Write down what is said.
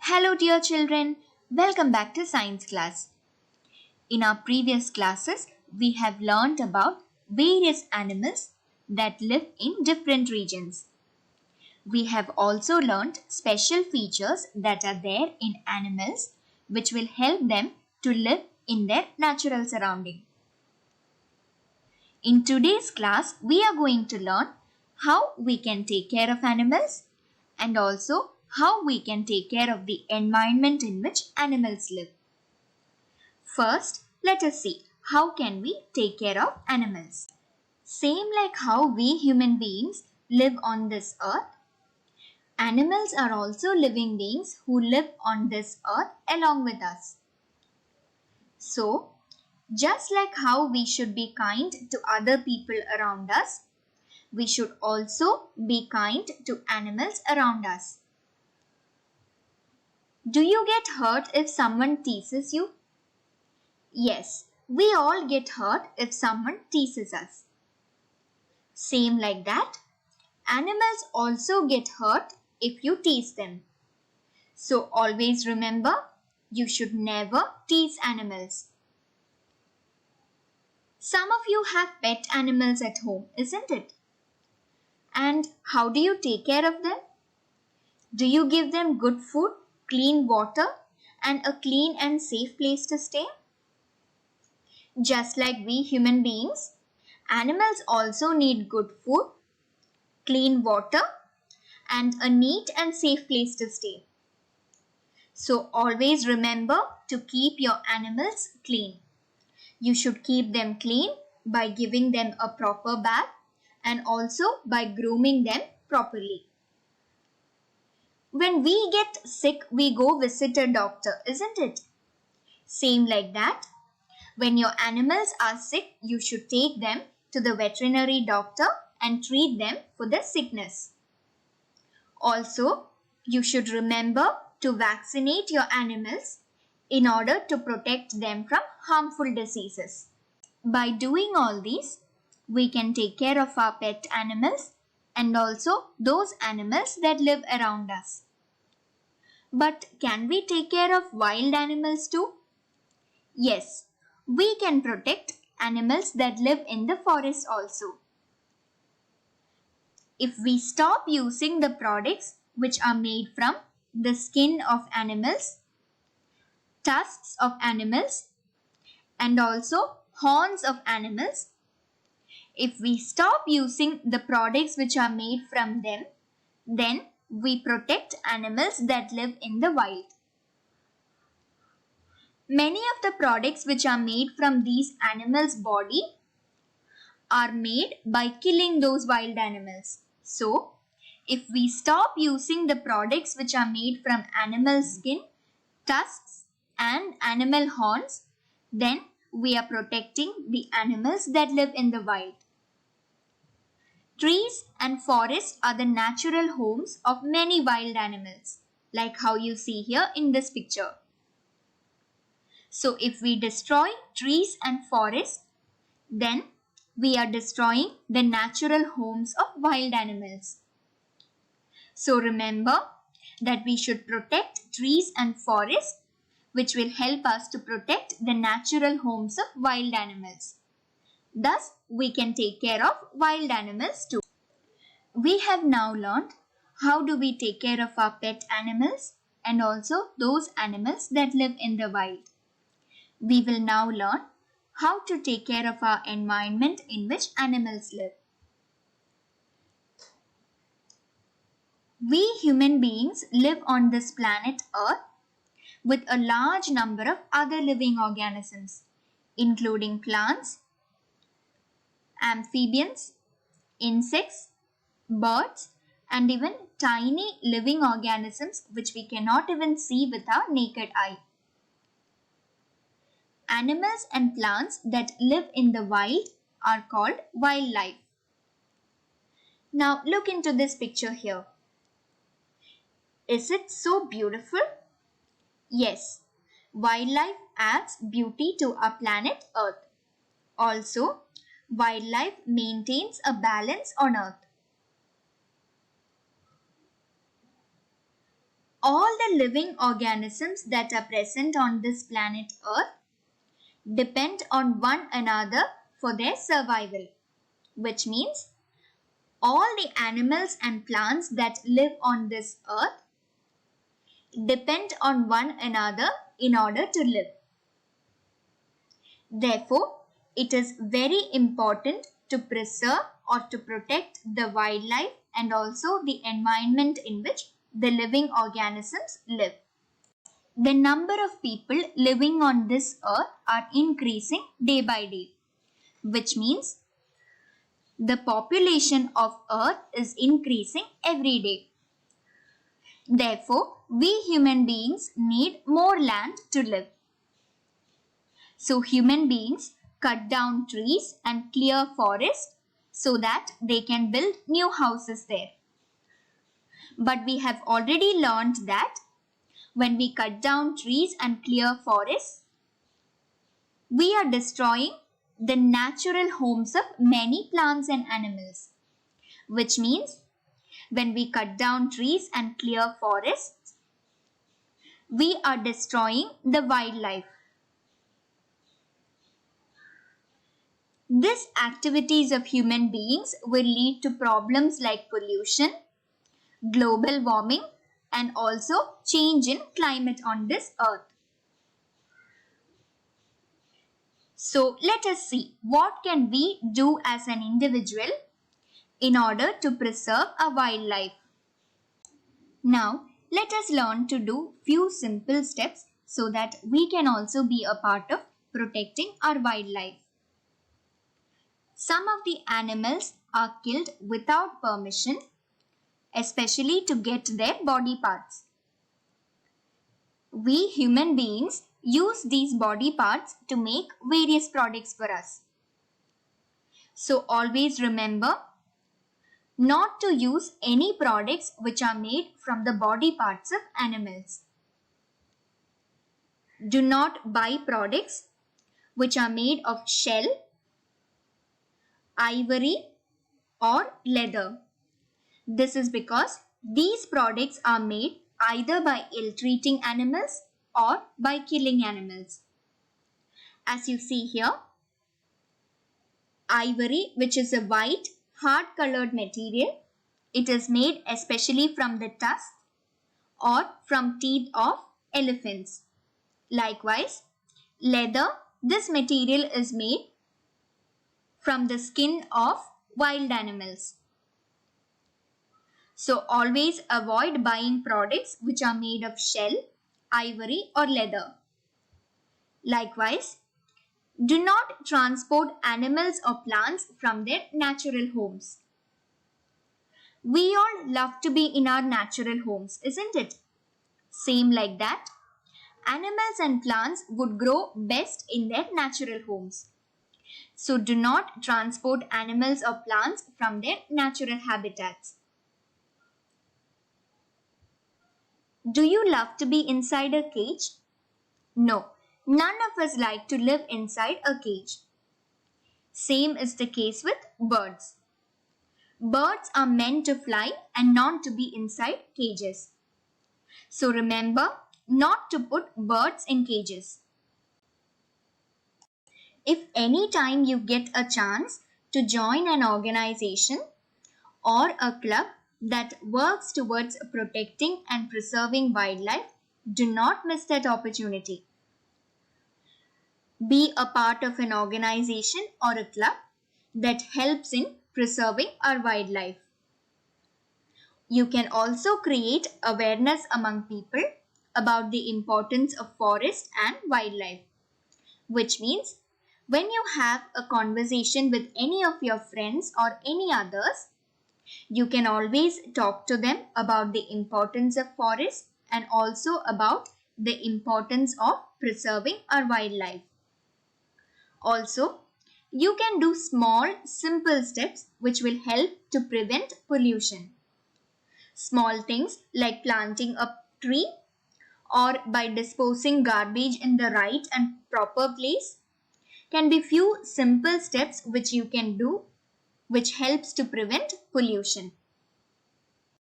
Hello dear children, welcome back to science class. In our previous classes, we have learnt about various animals that live in different regions. We have also learnt special features that are there in animals which will help them to live in their natural surrounding. In today's class, we are going to learn how we can take care of animals and also how we can take care of the environment in which animals live. First, let us see how can we take care of animals. Same like how we human beings live on this earth, animals are also living beings who live on this earth along with us. So, just like how we should be kind to other people around us, we should also be kind to animals around us. Do you get hurt if someone teases you? Yes, we all get hurt if someone teases us. Same like that, animals also get hurt if you tease them. So always remember, you should never tease animals. Some of you have pet animals at home, isn't it? And how do you take care of them? Do you give them good food, clean water, and a clean and safe place to stay? Just like we human beings, animals also need good food, clean water, and a neat and safe place to stay. So always remember to keep your animals clean. You should keep them clean by giving them a proper bath and also by grooming them properly. When we get sick, we go visit a doctor, isn't it? Same like that. When your animals are sick, you should take them to the veterinary doctor and treat them for the sickness. Also, you should remember to vaccinate your animals in order to protect them from harmful diseases. By doing all these, we can take care of our pet animals and also those animals that live around us. But can we take care of wild animals too? Yes, we can protect animals that live in the forest also. If we stop using the products which are made from the skin of animals, tusks of animals, and also horns of animals, if we stop using the products which are made from them, then we protect animals that live in the wild. Many of the products which are made from these animals' body are made by killing those wild animals. So, if we stop using the products which are made from animal skin, tusks and animal horns, then we are protecting the animals that live in the wild. Trees and forests are the natural homes of many wild animals, like how you see here in this picture. So if we destroy trees and forests, then we are destroying the natural homes of wild animals. So remember that we should protect trees and forests, which will help us to protect the natural homes of wild animals. Thus, we can take care of wild animals too. We have now learned how do we take care of our pet animals and also those animals that live in the wild. We will now learn how to take care of our environment in which animals live. We human beings live on this planet Earth with a large number of other living organisms, including plants, amphibians, insects, birds, and even tiny living organisms which we cannot even see with our naked eye. Animals and plants that live in the wild are called wildlife. Now look into this picture here. Is it so beautiful? Yes, wildlife adds beauty to our planet Earth. Also, wildlife maintains a balance on Earth. All the living organisms that are present on this planet Earth depend on one another for their survival, which means all the animals and plants that live on this earth depend on one another in order to live. Therefore, it is very important to preserve or to protect the wildlife and also the environment in which the living organisms live. The number of people living on this earth are increasing day by day, which means the population of earth is increasing every day. Therefore, we human beings need more land to live. So human beings cut down trees and clear forests so that they can build new houses there. But we have already learned that when we cut down trees and clear forests, we are destroying the natural homes of many plants and animals, which means when we cut down trees and clear forests, we are destroying the wildlife. These activities of human beings will lead to problems like pollution, global warming, and also change in climate on this earth. So let us see what can we do as an individual in order to preserve our wildlife. Now let us learn to do few simple steps so that we can also be a part of protecting our wildlife. Some of the animals are killed without permission, especially to get their body parts. We human beings use these body parts to make various products for us. So always remember not to use any products which are made from the body parts of animals. Do not buy products which are made of shell, ivory, or leather. This is because these products are made either by ill-treating animals or by killing animals. As you see here, ivory, which is a white, hard-colored material, it is made especially from the tusks or from teeth of elephants. Likewise, leather, this material is made from the skin of wild animals. So always avoid buying products which are made of shell, ivory, or leather. Likewise, do not transport animals or plants from their natural homes. We all love to be in our natural homes, isn't it? Same like that, animals and plants would grow best in their natural homes. So do not transport animals or plants from their natural habitats. Do you love to be inside a cage? No, none of us like to live inside a cage. Same is the case with birds. Birds are meant to fly and not to be inside cages. So remember not to put birds in cages. If any time you get a chance to join an organization or a club that works towards protecting and preserving wildlife, do not miss that opportunity. Be a part of an organization or a club that helps in preserving our wildlife. You can also create awareness among people about the importance of forest and wildlife, which means when you have a conversation with any of your friends or any others, you can always talk to them about the importance of forests and also about the importance of preserving our wildlife. Also, you can do small, simple steps which will help to prevent pollution. Small things like planting a tree or by disposing garbage in the right and proper place can be few simple steps which you can do which helps to prevent pollution.